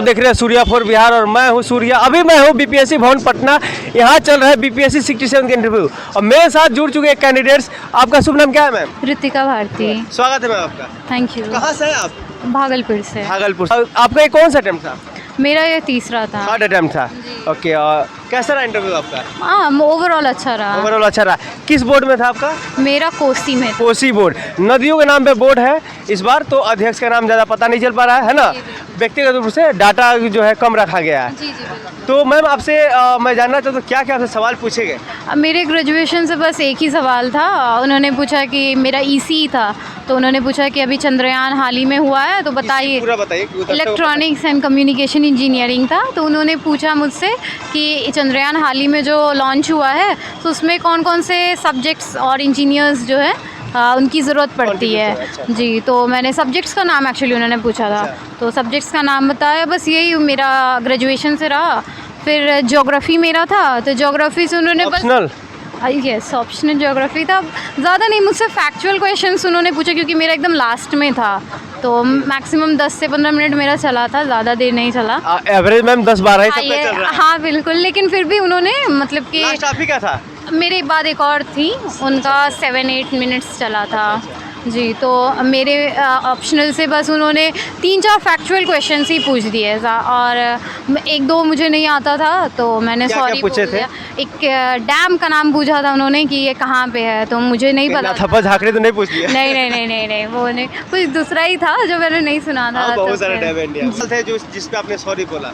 देख रहे हैं सूर्या फॉर बिहार और मैं हूं सूर्या। अभी मैं हूं बीपीएससी भवन पटना। यहां चल रहा है बीपीएससी 67 का इंटरव्यू और मेरे साथ जुड़ चुके हैं कैंडिडेट्स। आपका शुभ नाम क्या है मैम? ऋतिका भारती। स्वागत है मैम आपका। Thank you. कहाँ से हैं आप? भागलपुर से। भागलपुर। आपका ये कौन सा अटेम्प्ट था? मेरा ये तीसरा था। थर्ड अटेम्प्ट था। ओके, और कैसा रहा इंटरव्यू आपका? हाँ, ओवरऑल अच्छा रहा। ओवरऑल अच्छा रहा। किस बोर्ड में था आपका? मेरा कोसी में था। कोसी बोर्ड। नदियों के नाम पे बोर्ड है इस बार, तो अध्यक्ष का नाम ज़्यादा पता नहीं चल पा रहा है ना। व्यक्तिगत रूप से डाटा जो है कम रखा गया है। जी जी बिल्कुल। तो मैम आपसे मैं जानना चाहता हूँ क्या क्या आपसे सवाल पूछे गए? मेरे ग्रेजुएशन से बस एक ही सवाल था। उन्होंने पूछा कि मेरा ईसी था, तो उन्होंने पूछा कि अभी चंद्रयान हाल ही में हुआ है तो बताइए। पूरा बताइए। इलेक्ट्रॉनिक्स एंड कम्युनिकेशन इंजीनियरिंग था, तो उन्होंने पूछा मुझसे कि चंद्रयान हाल ही में जो लॉन्च हुआ है तो उसमें कौन कौन से सब्जेक्ट्स और इंजीनियर्स जो है उनकी ज़रूरत पड़ती है। अच्छा। जी, तो मैंने सब्जेक्ट्स का नाम एक्चुअली उन्होंने पूछा था, तो सब्जेक्ट्स का नाम बताया। बस यही मेरा ग्रेजुएशन से रहा। फिर ज्योग्राफी मेरा था, तो ज्योग्राफी से उन्होंने ऑप्शनल? यस, ऑप्शनल ज्योग्राफी था। ज़्यादा नहीं, मुझसे फैक्चुअल क्वेश्चंस उन्होंने पूछा क्योंकि मेरा एकदम लास्ट में था, तो मैक्सिमम 10 से 15 मिनट मेरा चला था, ज़्यादा देर नहीं चला। एवरेज मैम 10-12 ही सबका चल रहा है। हाँ बिल्कुल, लेकिन फिर भी उन्होंने मतलब कि लास्ट आप ही का था? मेरे बाद एक और थी, उनका 7-8 मिनट्स चला था। जी, तो मेरे ऑप्शनल से बस उन्होंने 3-4 फैक्चुअल क्वेश्चंस ही पूछ दिए और 1-2 मुझे नहीं आता था, तो मैंने सॉरी पूछे थे? एक डैम का नाम पूछा था उन्होंने कि ये कहाँ पे है, तो मुझे नहीं पता। थप्पा झाकड़े तो नहीं पूछ लिया? नहीं नहीं नहीं नहीं नहीं, वो नहीं, कुछ दूसरा ही था जो मैंने नहीं सुना था। बहुत सारे डैम इंडिया थे जो जिस पे आपने सॉरी बोला।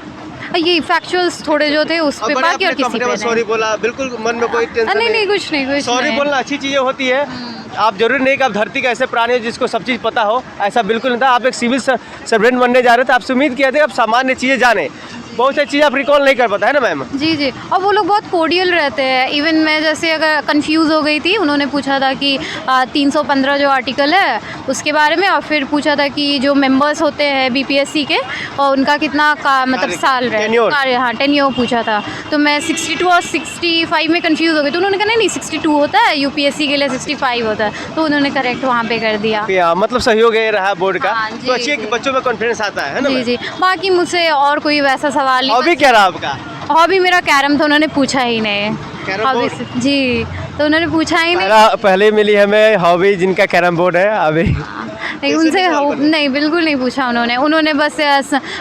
ये फैक्चुअल्स थोड़े जो थे उस पे, बाकी और किसी पे नहीं। सॉरी बोला, बिल्कुल मन में कोई टेंशन नहीं नहीं, कुछ नहीं, कुछ सॉरी नहीं। बोलना अच्छी चीज़ें होती है। आप जरूरी नहीं कि आप धरती का ऐसे प्राणी हो जिसको सब चीज़ पता हो, ऐसा बिल्कुल नहीं था। आप एक सिविल सर्वेंट बनने जा रहे थे, आपसे उम्मीद किया था आप सामान्य चीज़ें जाने। बहुत सारी चीज़ आप रिकॉल नहीं कर पाता है ना मैम? जी जी, और वो लोग बहुत कोडियल रहते हैं। इवन मैं जैसे अगर कंफ्यूज हो गई थी, उन्होंने पूछा था कि 315 जो आर्टिकल है उसके बारे में, और फिर पूछा था कि जो मेंबर्स होते हैं बीपीएससी के और उनका कितना मतलब साल रहे। हाँ, टेन्योर पूछा था, तो मैं 62 और 65 में कंफ्यूज हो गई, तो उन्होंने कहा नहीं 62 होता है, यूपीएससी के लिए 65 होता है, तो उन्होंने करेक्ट वहाँ पे कर दिया। मतलब सहयोग ये रहा बोर्ड का। हाँ, तो अच्छी है कि बच्चों में कॉन्फिडेंस आता है ना। जी जी, बाकी मुझसे और कोई वैसा सवाल नहीं। हॉबी क्या रहा आपका? हॉबी मेरा कैरम था, उन्होंने पूछा ही नहीं। Carrom hobby board? जी, तो उन्होंने पूछा ही नहीं। पहले मिली हमें हॉबी जिनका कैरम बोर्ड है अभी। नहीं, उनसे नहीं, बिल्कुल नहीं पूछा उन्होंने बस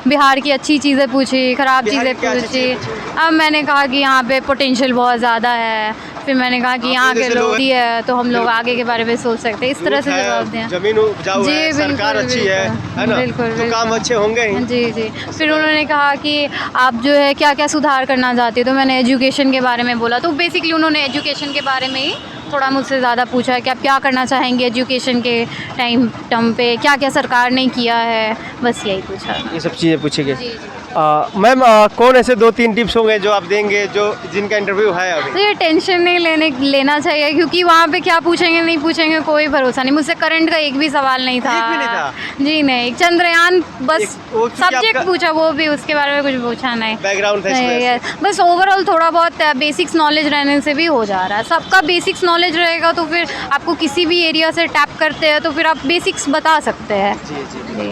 बिहार की अच्छी चीज़ें पूछी, ख़राब चीज़ें पूछी। अब मैंने कहा कि यहाँ पे पोटेंशियल बहुत ज़्यादा है, फिर मैंने कहा कि यहाँ के लोग ही है तो हम लोग आगे के बारे में सोच सकते हैं, इस तरह से जवाब दिया। जमीन उपजाऊ है, सरकार अच्छी है ना, तो काम अच्छे होंगे ही। जी जी, फिर उन्होंने कहा कि आप जो है क्या क्या सुधार करना चाहते हो, तो मैंने एजुकेशन के बारे में बोला। तो बेसिकली उन्होंने एजुकेशन के बारे में ही थोड़ा मुझसे ज़्यादा पूछा है कि आप क्या करना चाहेंगे एजुकेशन के टर्म पे, क्या क्या सरकार ने किया है, बस यही पूछा। ये सब चीज़ें पूछी गई। जी जी। मैम कौन ऐसे 2-3 टिप्स होंगे जो आप देंगे जो जिनका इंटरव्यू है अभी? तो ये टेंशन नहीं लेना चाहिए, क्योंकि वहाँ पे क्या पूछेंगे नहीं पूछेंगे कोई भरोसा नहीं। मुझसे करंट का एक भी सवाल नहीं था। एक भी नहीं था? जी नहीं, चंद्रयान बस सब्जेक्ट आपका पूछा, वो भी उसके बारे में कुछ पूछा नहीं। बैकग्राउंड था बस ओवरऑल थोड़ा बहुत बेसिक्स नॉलेज रहने से भी हो जा रहा है। सबका बेसिक्स नॉलेज रहेगा तो फिर आपको किसी भी एरिया से टैप करते हैं तो फिर आप बेसिक्स बता सकते हैं। जी जी।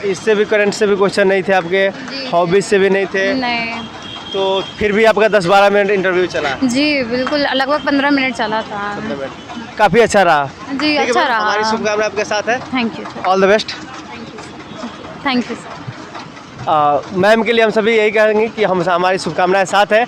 इससे भी करंट से भी क्वेश्चन नहीं थे आपके, हॉबीज से भी नहीं थे? नहीं। तो फिर भी आपका 10-12 मिनट इंटरव्यू चला? जी बिल्कुल, लगभग 15 मिनट चला था। काफ़ी अच्छा रहा। जी अच्छा रहा। हमारी शुभकामनाएं आपके साथ है। Thank you sir. All the best. Thank you sir. Ma'am के लिए हम सभी यही कहेंगे कि हम हमारी शुभकामनाएं साथ है।